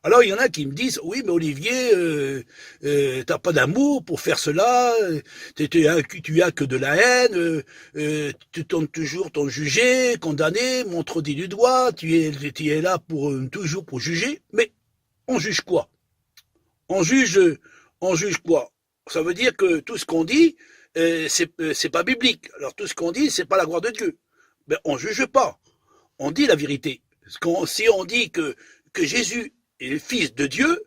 Alors il y en a qui me disent, oui mais Olivier, t'as pas d'amour pour faire cela, tu as que de la haine, tu tournes toujours ton jugé, condamné, montre du doigt, tu es là pour toujours pour juger, mais on juge quoi? On juge, on juge quoi? Ça veut dire que tout ce qu'on dit, c'est pas biblique. Alors tout ce qu'on dit, c'est pas la gloire de Dieu. Ben on juge pas, on dit la vérité. Si on dit que Jésus est le Fils de Dieu,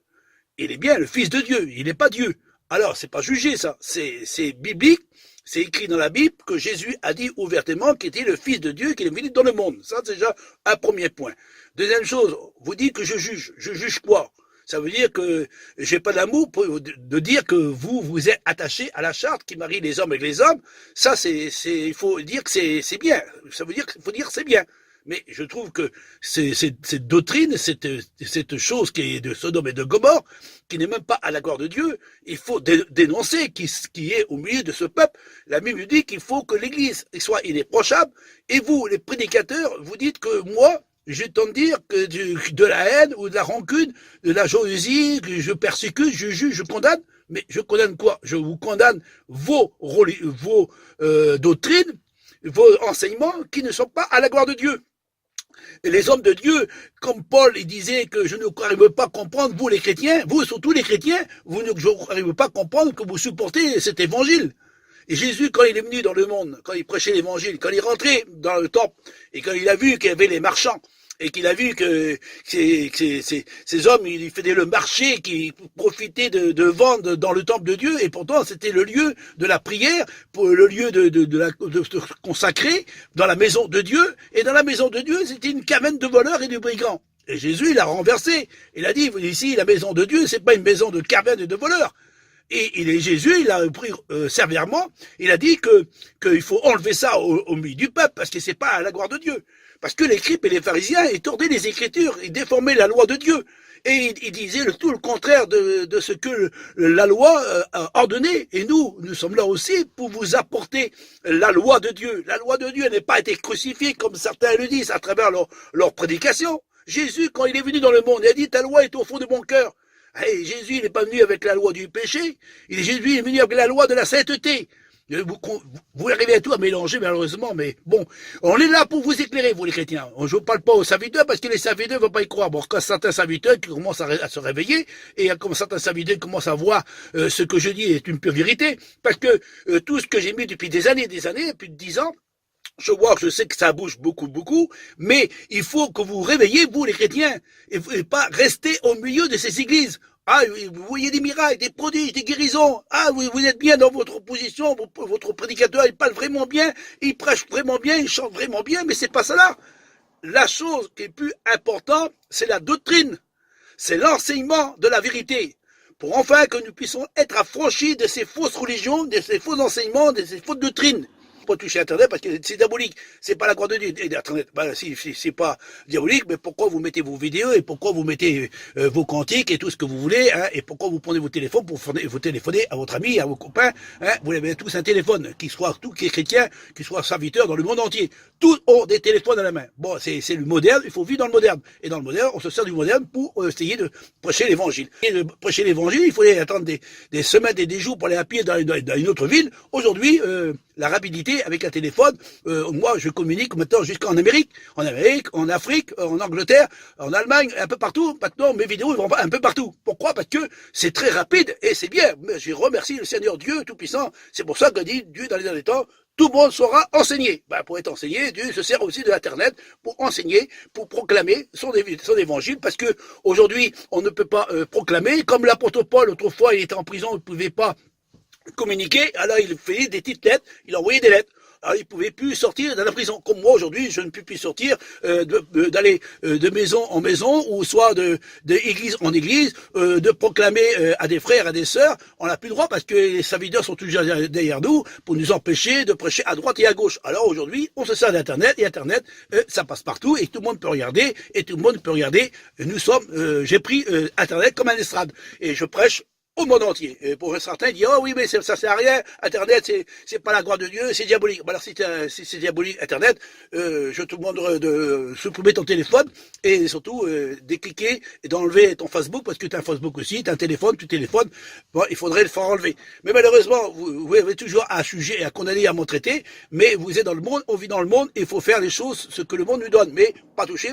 il est bien le Fils de Dieu, il n'est pas Dieu. Alors, c'est pas jugé, ça. C'est biblique, c'est écrit dans la Bible que Jésus a dit ouvertement qu'il était le Fils de Dieu, qu'il est venu dans le monde. Ça, c'est déjà un premier point. Deuxième chose, vous dites que je juge. Je juge quoi? Ça veut dire que j'ai pas d'amour de dire que vous êtes attaché à la charte qui marie les hommes avec les hommes. Ça, il faut dire que c'est bien. Ça veut dire qu'il faut dire que c'est bien. Mais je trouve que cette doctrine, cette chose qui est de Sodome et de Gomorrhe, qui n'est même pas à la gloire de Dieu, il faut dénoncer qui est au milieu de ce peuple. La Bible dit qu'il faut que l'Église soit irréprochable. Et vous, les prédicateurs, vous dites que moi, j'ai tendance à dire que de la haine ou de la rancune, de la jalousie, que je persécute, je juge, je condamne. Mais je condamne quoi? Je vous condamne vos doctrines, vos enseignements qui ne sont pas à la gloire de Dieu. Et les hommes de Dieu, comme Paul, il disait que je n'arrive pas à comprendre, vous les chrétiens, vous surtout les chrétiens, vous n'arrivez pas à comprendre que vous supportez cet évangile. Et Jésus, quand il est venu dans le monde, quand il prêchait l'évangile, quand il est rentré dans le temple, et quand il a vu qu'il y avait les marchands, et qu'il a vu que ces hommes, ils faisaient le marché, qui profitaient de vendre dans le temple de Dieu, et pourtant c'était le lieu de la prière, pour le lieu de consacrer dans la maison de Dieu, et dans la maison de Dieu, c'était une caverne de voleurs et de brigands. Et Jésus, il a renversé. Il a dit, ici, la maison de Dieu, c'est pas une maison de caverne et de voleurs. Et Jésus, il a repris sévèrement, il a dit qu'il faut enlever ça au milieu du peuple, parce que c'est pas à la gloire de Dieu. Parce que les scribes et les pharisiens, ils tordaient les Écritures, ils déformaient la loi de Dieu. Et ils disaient tout le contraire de ce que la loi ordonnait. Et nous sommes là aussi pour vous apporter la loi de Dieu. La loi de Dieu n'a pas été crucifiée, comme certains le disent, à travers leur prédication. Jésus, quand il est venu dans le monde, il a dit, ta loi est au fond de mon cœur. Hey, Jésus, il n'est pas venu avec la loi du péché, Jésus est venu avec la loi de la sainteté. Vous arrivez à tout à mélanger, malheureusement, mais bon, on est là pour vous éclairer, vous les chrétiens. Je ne parle pas aux serviteurs, parce que les serviteurs ne vont pas y croire. Bon, quand certains serviteurs qui commencent à se réveiller, et quand certains serviteurs commencent à voir ce que je dis est une pure vérité, parce que tout ce que j'ai mis depuis des années, plus de 10 ans, je sais que ça bouge beaucoup, mais il faut que vous réveillez, vous les chrétiens, et pas rester au milieu de ces églises. Ah, vous voyez des miracles, des prodiges, des guérisons. Ah, vous êtes bien dans votre position, votre prédicateur, il parle vraiment bien, il prêche vraiment bien, il chante vraiment bien, mais c'est pas ça là. La chose qui est plus importante, c'est la doctrine. C'est l'enseignement de la vérité. Pour enfin que nous puissions être affranchis de ces fausses religions, de ces faux enseignements, de ces fausses doctrines. Pas toucher Internet parce que c'est diabolique. C'est pas la gloire de Dieu. Internet, ben, si c'est pas diabolique, mais pourquoi vous mettez vos vidéos et pourquoi vous mettez vos cantiques et tout ce que vous voulez, hein, et pourquoi vous prenez vos téléphones pour vous téléphoner à votre ami, à vos copains, hein, vous avez tous un téléphone, qui soit chrétien, qui soit serviteur dans le monde entier. Tous ont des téléphones à la main. Bon, c'est le moderne, il faut vivre dans le moderne. Et dans le moderne, on se sert du moderne pour essayer de prêcher l'évangile. Et de prêcher l'évangile, il fallait attendre des semaines et des jours pour aller à pied dans une autre ville. Aujourd'hui, la rapidité avec un téléphone, moi je communique maintenant jusqu'en Amérique, en Afrique, en Angleterre, en Allemagne, un peu partout. Maintenant mes vidéos vont un peu partout. Pourquoi? Parce que c'est très rapide et c'est bien. Mais je remercie le Seigneur Dieu Tout-Puissant. C'est pour ça que dit Dieu dans les derniers temps, tout le monde sera enseigné. Ben, pour être enseigné, Dieu se sert aussi de l'Internet pour enseigner, pour proclamer son évangile, parce que aujourd'hui on ne peut pas proclamer, comme l'apôtre Paul autrefois il était en prison, il ne pouvait pas communiquer, alors il faisait des petites lettres, il envoyait des lettres. Alors il ne pouvait plus sortir de la prison. Comme moi aujourd'hui, je ne peux plus sortir d'aller de maison en maison, ou soit de église en église, de proclamer à des frères, à des sœurs. On n'a plus le droit parce que les serviteurs sont toujours derrière nous pour nous empêcher de prêcher à droite et à gauche. Alors aujourd'hui, on se sert d'Internet, et Internet, ça passe partout et tout le monde peut regarder, Nous sommes, j'ai pris Internet comme un estrade et je prêche au monde entier. Et pour certains, disent, oh oui, mais ça sert à rien, Internet, c'est pas la gloire de Dieu, c'est diabolique. Alors si c'est diabolique, Internet, je te demanderai de supprimer ton téléphone et surtout décliquer et d'enlever ton Facebook, parce que tu as un Facebook aussi, tu as un téléphone, tu téléphones, bon, il faudrait le faire enlever. Mais malheureusement, vous avez toujours un sujet à condamner, à maltraiter, mais vous êtes dans le monde, on vit dans le monde, il faut faire les choses, ce que le monde nous donne, mais pas toucher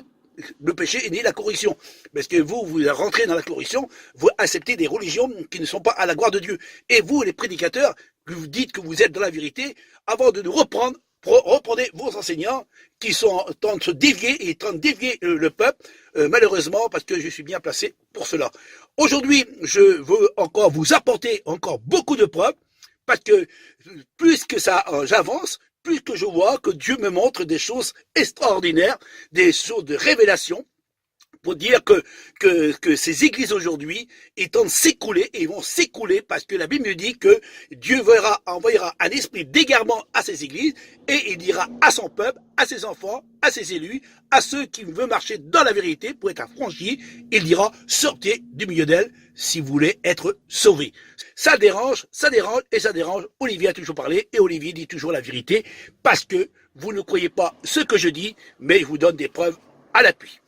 le péché ni la corruption. Parce que vous rentrez dans la corruption, vous acceptez des religions qui ne sont pas à la gloire de Dieu. Et vous, les prédicateurs, vous dites que vous êtes dans la vérité, avant de nous reprendre, reprenez vos enseignants qui sont en train de se dévier et en train de dévier le peuple, malheureusement, parce que je suis bien placé pour cela. Aujourd'hui, je veux encore vous apporter encore beaucoup de preuves, parce que plus que ça, j'avance, plus que je vois que Dieu me montre des choses extraordinaires, des choses de révélation, pour dire que ces églises aujourd'hui étant s'écouler et vont s'écouler parce que la Bible dit que Dieu envoyera un esprit d'égarement à ces églises et il dira à son peuple, à ses enfants, à ses élus, à ceux qui veulent marcher dans la vérité pour être affranchis, il dira sortez du milieu d'elle si vous voulez être sauvés. Ça dérange et ça dérange. Olivier a toujours parlé et Olivier dit toujours la vérité parce que vous ne croyez pas ce que je dis, mais je vous donne des preuves à l'appui.